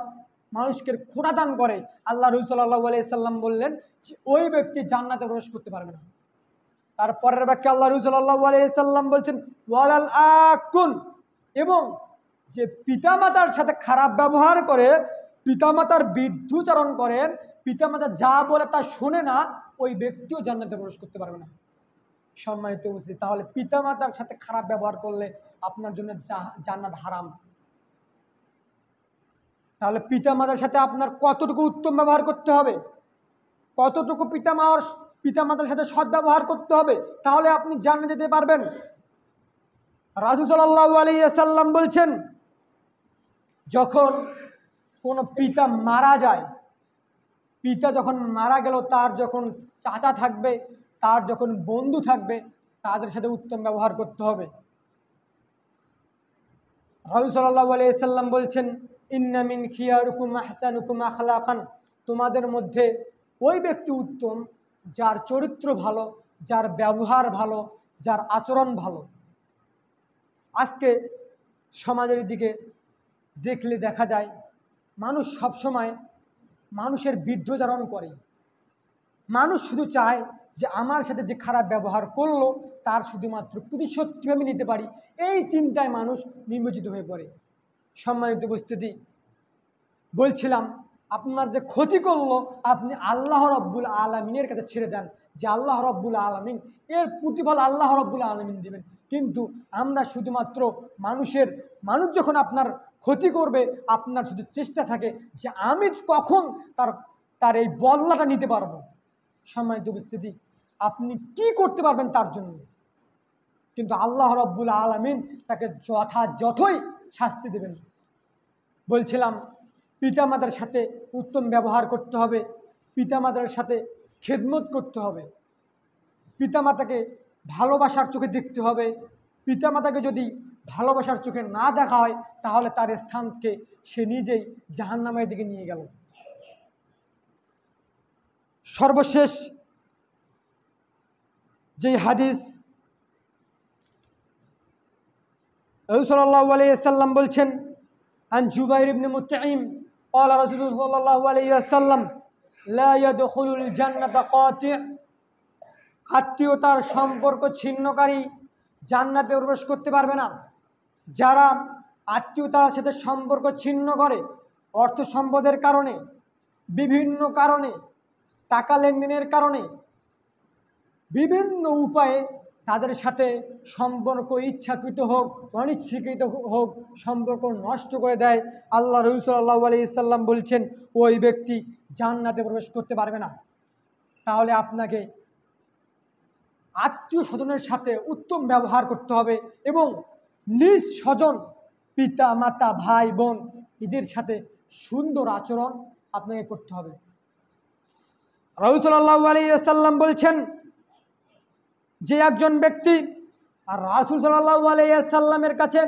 মানুষকে খোটা দান করে, আল্লাহ রাসূল সাল্লাল্লাহু আলাইহি সাল্লাম বললেন যে ওই ব্যক্তি জান্নাতে প্রবেশ করতে পারবে না। তারপরের বাক্যে আল্লাহ রাসূল সাল্লাল্লাহু আলাইহি সাল্লাম বলছেন ওয়ালাল আকুন, এবং যে পিতামাতার সাথে খারাপ ব্যবহার করে, পিতামাতার বিরুদ্ধাচরণ করে, পিতামাতা যা বলে তা শোনে না, ওই ব্যক্তিও জান্নাতে প্রবেশ করতে পারবে না। সম্মানিত উপস্থিতি, তাহলে পিতামাতার সাথে খারাপ ব্যবহার করলে আপনার জন্য জান্নাত হারাম। তাহলে পিতামাতার সাথে আপনার কতটুকু উত্তম ব্যবহার করতে হবে, কতটুকু পিতামাতার সাথে সৎ ব্যবহার করতে হবে, তাহলে আপনি জান্নাতে যেতে পারবেন। রাসূল সাল্লাল্লাহু আলাইহি ওয়াসাল্লাম বলছেন, যখন কোনো পিতা মারা যায়, পিতা যখন মারা গেল, তার যখন চাচা থাকবে, তার যখন বন্ধু থাকবে, তাদের সাথে উত্তম ব্যবহার করতে হবে। রাসূল সাল্লাল্লাহু আলাইহি ওয়াসাল্লাম বলছেন, ইন্না মিন খিয়ারুকুম আহসানুকুম আখলাকান, তোমাদের মধ্যে ওই ব্যক্তি উত্তম যার চরিত্র ভালো, যার ব্যবহার ভালো, যার আচরণ ভালো। আজকে সমাজের দিকে দেখলে দেখা যায় মানুষ সবসময় মানুষের বিরুদ্ধাচরণ করে। মানুষ শুধু চায় যে আমার সাথে যে খারাপ ব্যবহার করলো তার শুধুমাত্র প্রতিশোধ কীভাবে নিতে পারি, এই চিন্তায় মানুষ নিমজ্জিত হয়ে পড়ে। সম্মানিত উপস্থিতি, বলছিলাম আপনার যে ক্ষতি করলো, আপনি আল্লাহ রাব্বুল আলামিনের কাছে ছেড়ে দেন, যে আল্লাহ রাব্বুল আলামিন এর প্রতিফল আল্লাহ রাব্বুল আলামিন দিবেন। কিন্তু আমরা শুধুমাত্র মানুষ যখন আপনার ক্ষতি করবে, আপনার শুধু চেষ্টা থাকে যে আমি কখন তার এই বদলাটা নিতে পারবো। সম্মানিত উপস্থিতি, আপনি কি করতে পারবেন তার জন্য, কিন্তু আল্লাহ রাব্বুল আলামিন তাকে যথাযথই শাস্তি দেবেন। বলছিলাম পিতামাতার সাথে উত্তম ব্যবহার করতে হবে, পিতামাতার সাথে খেদমত করতে হবে, পিতামাতাকে ভালোবাসার চোখে দেখতে হবে। পিতামাতাকে যদি ভালোবাসার চোখে না দেখা হয়, তাহলে তার স্থানকে সে নিজেই জাহান্নামের দিকে নিয়ে গেল। সর্বশেষ যেই হাদিস, রাসূল সাল্লাল্লাহু আলাইহি ওয়াসাল্লাম বলছেন, আন জুবাইর ইবনে মুতঈম ক্বালা রাসূলুল্লাহ সাল্লাল্লাহু আলাইহি ওয়াসাল্লাম লা ইয়াদখুলুল জান্নাতা কাতি', আত্মীয়তার সম্পর্ক ছিন্নকারী জান্নাতে প্রবেশ করতে পারবে না। যারা আত্মীয়তার সাথে সম্পর্ক ছিন্ন করে, অর্থ সম্পদের কারণে, বিভিন্ন কারণে, টাকা লেনদেনের কারণে, বিভিন্ন উপায়ে তাদের সাথে সম্পর্ক ইচ্ছাকৃত হোক অনিচ্ছাকৃত হোক সম্পর্ক নষ্ট করে দেয়, আল্লাহ রাসূল সাল্লাল্লাহু আলাইহি সাল্লাম বলছেন ওই ব্যক্তি জান্নাতে প্রবেশ করতে পারবে না। তাহলে আপনাকে আত্মীয় স্বজনের সাথে উত্তম ব্যবহার করতে হবে এবং নিজ স্বজন, পিতা মাতা ভাই বোন, এদের সাথে সুন্দর আচরণ আপনাকে করতে হবে। রাসূল সাল্লাল্লাহু আলাইহি ওয়াসাল্লাম বলছেন যে একজন ব্যক্তি আর রাসূল সাল্লাল্লাহু আলাইহি ওয়াসাল্লামের কাছে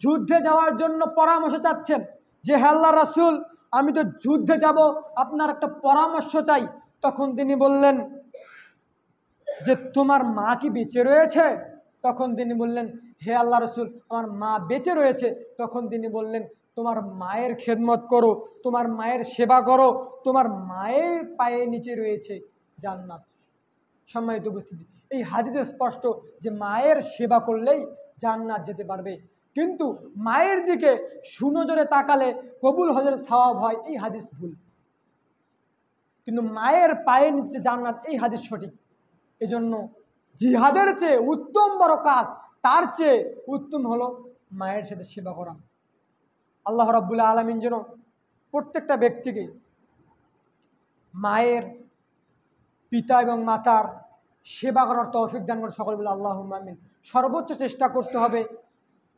যুদ্ধে যাওয়ার জন্য পরামর্শ চাচ্ছেন, যে হে আল্লাহর রাসূল, আমি তো যুদ্ধে যাব, আপনার একটা পরামর্শ চাই। তখন তিনি বললেন যে তোমার মা কি বেঁচে রয়েছে? তখন তিনি বললেন, হে আল্লাহ রাসূল, আমার মা বেঁচে রয়েছে। তখন তিনি বললেন, তোমার মায়ের খেদমত করো, তোমার মায়ের সেবা করো, তোমার মায়ের পায়ের নিচে রয়েছে জান্নাত। সম্মানিত উপস্থিতি, এই হাদিসে স্পষ্ট যে মায়ের সেবা করলেই জান্নাত যেতে পারবে। কিন্তু মায়ের দিকে সুনজরে তাকালে কবুল হজের সওয়াব হয়, এই হাদিস ভুল। কিন্তু মায়ের পায়ের নিচে জান্নাত, এই হাদিস সঠিক। এজন্য জিহাদের চেয়ে উত্তম বড় কাজ, তার চেয়ে উত্তম হলো মায়ের সাথে সেবা করা। আল্লাহ রাব্বুল আলামিন যেন প্রত্যেকটা ব্যক্তিকে মায়ের, পিতা এবং মাতার সেবা করার তৌফিক দান করে, সকল বলে আল্লাহুম্মা আমিন। সর্বোচ্চ চেষ্টা করতে হবে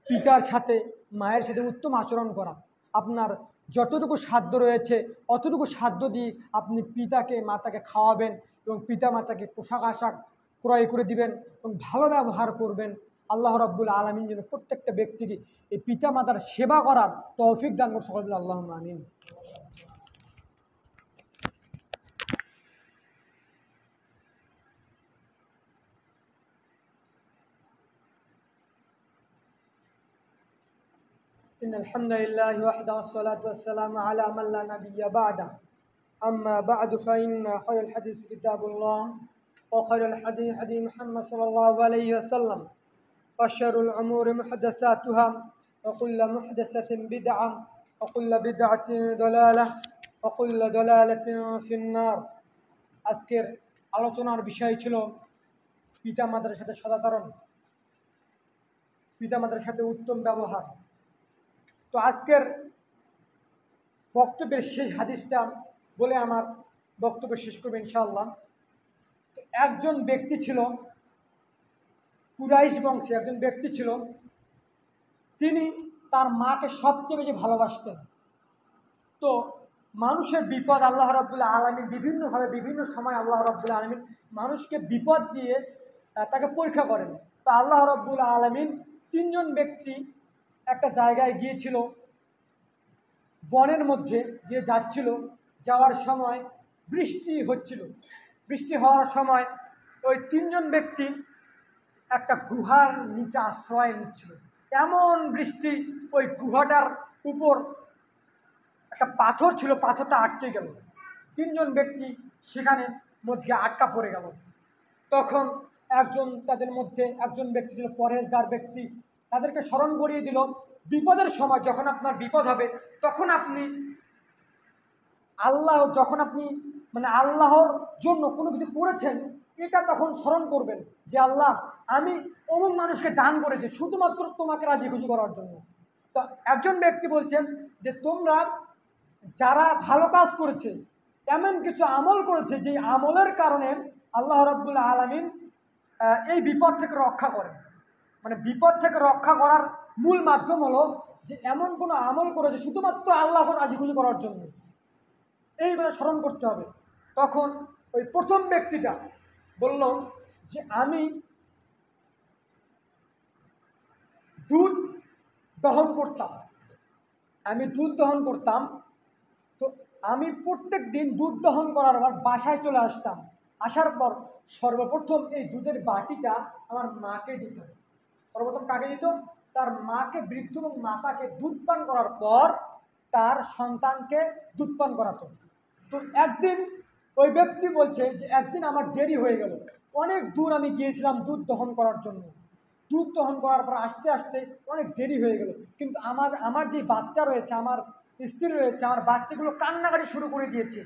পিতার সাথে মায়ের সাথে উত্তম আচরণ করা। আপনার যতটুকু সাধ্য রয়েছে অতটুকু সাধ্য দিয়ে আপনি পিতাকে মাতাকে খাওয়াবেন এবং পিতা মাতাকে পোশাক আশাক ক্রয় করে দিবেন এবং ভালো ব্যবহার করবেন। আল্লাহ রাব্বুল আলামিন যেন প্রত্যেকটা ব্যক্তিকে এই পিতা মাতার সেবা করার তৌফিক দান করে, সকল বলে আল্লাহুম্মা আমিন। إن الحمد لله وحده والصلاة والسلام على من لا نبي بعده أما بعد فإن خير الحديث كتاب الله وخير الحديث حديث محمد صلى الله عليه وسلم وشر الأمور محدثاتها وكل محدثة بدعة وكل بدعة ضلالة وكل ضلالة في النار। আজকের আলোচনার বিষয় ছিল পিতামাতার সাথে সদাচরণ, পিতামাতার সাথে উত্তম ব্যবহার। তো আজকের বক্তব্যের শেষ হাদিসটা বলে আমার বক্তব্য শেষ করবো ইনশাআল্লাহ। তো একজন ব্যক্তি ছিল, কুরাইশ বংশে একজন ব্যক্তি ছিল, তিনি তার মাকে সবচেয়ে বেশি ভালোবাসতেন। তো মানুষের বিপদ আল্লাহ রাব্বুল আলামিন বিভিন্নভাবে বিভিন্ন সময় আল্লাহ রাব্বুল আলামিন মানুষকে বিপদ দিয়ে তাকে পরীক্ষা করেন। তো আল্লাহ রাব্বুল আলামিন তিনজন ব্যক্তি একটা জায়গায় গিয়েছিল, বনের মধ্যে দিয়ে যাচ্ছিল, যাওয়ার সময় বৃষ্টি হচ্ছিল। বৃষ্টি হওয়ার সময় ওই তিনজন ব্যক্তি একটা গুহার নিচে আশ্রয় নিচ্ছিল। এমন বৃষ্টি, ওই গুহাটার উপর একটা পাথর ছিল, পাথরটা আটকে গেল। তিনজন ব্যক্তি সেখানে মধ্যে আটকা পড়ে গেল। তখন তাদের মধ্যে একজন ব্যক্তি ছিল পরহেজগার ব্যক্তি, তাদেরকে স্মরণ করিয়ে দিল, বিপদের সময় যখন আপনার বিপদ হবে তখন আপনি আল্লাহর জন্য কোনো কিছু করেছেন, এটা তখন স্মরণ করবেন যে আল্লাহ, আমি অমুক মানুষকে দান করেছি শুধুমাত্র তোমাকে রাজি খুশি করার জন্য। তো একজন ব্যক্তি বলছেন যে তোমরা যারা ভালো কাজ করেছে, এমন কিছু আমল করেছে যে আমলের কারণে আল্লাহ রাব্বুল আলামিন এই বিপদ থেকে রক্ষা করেন। মানে বিপদ থেকে রক্ষা করার মূল মাধ্যম হলো যে এমন কোনো আমল করেছে শুধুমাত্র আল্লাহকে রাজি খুশি করার জন্য, এই কথা স্মরণ করতে হবে। তখন ওই প্রথম ব্যক্তিটা বলল যে আমি দুধ দহন করতাম, তো আমি প্রত্যেক দিন দুধ দহন করার পর বাসায় চলে আসতাম, আসার পর সর্বপ্রথম এই দুধের বাটিটা আমার মাকে দিতাম। সর্বপ্রথম কাকে দিত? তার মাকে, বৃদ্ধ এবং মাতাকে দুধ পান করার পর তার সন্তানকে দুধ পান করাতো। তো একদিন ওই ব্যক্তি বলছে যে একদিন আমার দেরি হয়ে গেল, অনেক দূর আমি গিয়েছিলাম দুধ দহন করার জন্য। দুধ দহন করার পর আস্তে আস্তে অনেক দেরি হয়ে গেল, কিন্তু আমার যে বাচ্চা রয়েছে, আমার স্ত্রী রয়েছে, আমার বাচ্চাগুলো কান্নাকাটি শুরু করে দিয়েছে,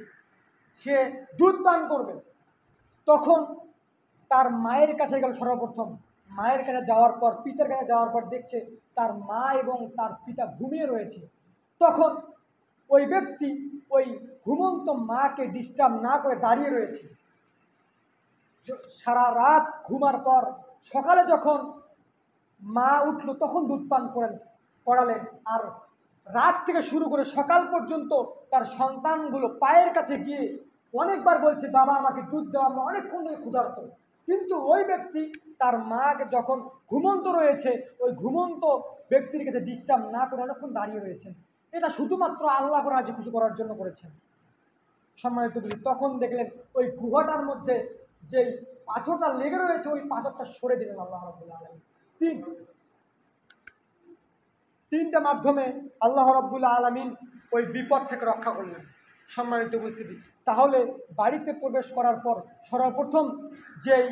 সে দুধ পান করবে। তখন তার মায়ের কাছে গেল সর্বপ্রথম। মায়ের কাছে যাওয়ার পর, পিতার কাছে যাওয়ার পর দেখছে তার মা এবং তার পিতা ঘুমিয়ে রয়েছে। তখন ওই ব্যক্তি ওই ঘুমন্ত মাকে ডিস্টার্ব না করে দাঁড়িয়ে রয়েছে। সারা রাত ঘুমার পর সকালে যখন মা উঠল তখন দুধ পান করালেন। আর রাত থেকে শুরু করে সকাল পর্যন্ত তার সন্তানগুলো পায়ের কাছে গিয়ে অনেকবার বলছে, বাবা আমাকে দুধ দেওয়া, আমরা অনেকক্ষণ থেকে ক্ষুধার্ত। কিন্তু ওই ব্যক্তি তার মাকে যখন ঘুমন্ত রয়েছে, ওই ঘুমন্ত ব্যক্তির কাছে ডিস্টার্ব না করে অনেকক্ষণ দাঁড়িয়ে রয়েছেন। এটা শুধুমাত্র আল্লাহকে রাজি খুশি করার জন্য করেছেন। সম্মানিত বুঝি, তখন দেখলেন ওই গুহাটার মধ্যে যেই পাথরটা লেগে রয়েছে, ওই পাথরটা সরে দিলেন আল্লাহ রাব্বুল আলামিন। তিনটা মাধ্যমে আল্লাহ রাব্বুল আলামিন ওই বিপদ থেকে রক্ষা করলেন। সম্মানিত উপস্থিতি, তাহলে বাড়িতে প্রবেশ করার পর সর্বপ্রথম যেই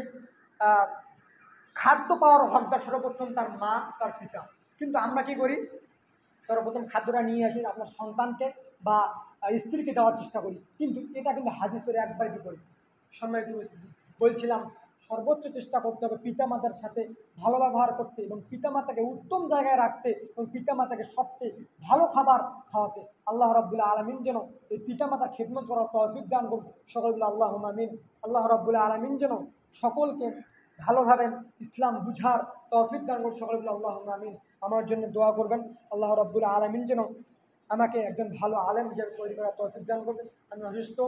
খাদ্য পাওয়ার হকদার সর্বপ্রথম তার মা, তার পিতা। কিন্তু আমরা কি করি, সর্বপ্রথম খাদ্যটা নিয়ে আসি আপনার সন্তানকে বা স্ত্রীকে দেওয়ার চেষ্টা করি, কিন্তু এটা কিন্তু হাদিসের একবার বিপরীত। সম্মানিত উপস্থিতি, বলছিলাম সর্বোচ্চ চেষ্টা করতে হবে পিতামাতার সাথে ভালো ব্যবহার করতে এবং পিতামাতাকে উত্তম জায়গায় রাখতে এবং পিতামাতাকে সবচেয়ে ভালো খাবার খাওয়াতে। আল্লাহ রাব্বুল আলামিন যেন এই পিতামাতার খেদমত করার তৌফিক দান করুন, সকলগুলো আল্লাহুম্মা আমিন। আল্লাহ রাব্বুল আলামিন যেন সকলকে ভালোভাবে ইসলাম বুঝার তৌফিক দান করুন, সকলগুলো আল্লাহুম্মা আমিন। আমার জন্য দোয়া করবেন, আল্লাহ রাব্বুল আলামিন যেন আমাকে একজন ভালো আলেম হিসেবে তৈরি করার তৌফিক দান করবেন। আমি অসুস্থ,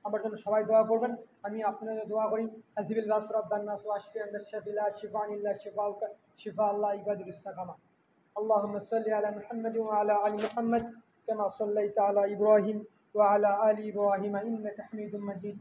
আমার জন্য সবাই দোয়া করবেন। আমি আপনাদের দোয়া করি, আজিবিল বাস রব্বান নাস ওয়াশফি আনদা শাফিলা শিফানিল্লাহ শিফাউকা শিফা আল্লাহ ইবাদুস সাকামা। اللهم صل على محمد وعلى ال محمد كما صليت على ابراهيم وعلى ال ابراهيم انك حميد مجيد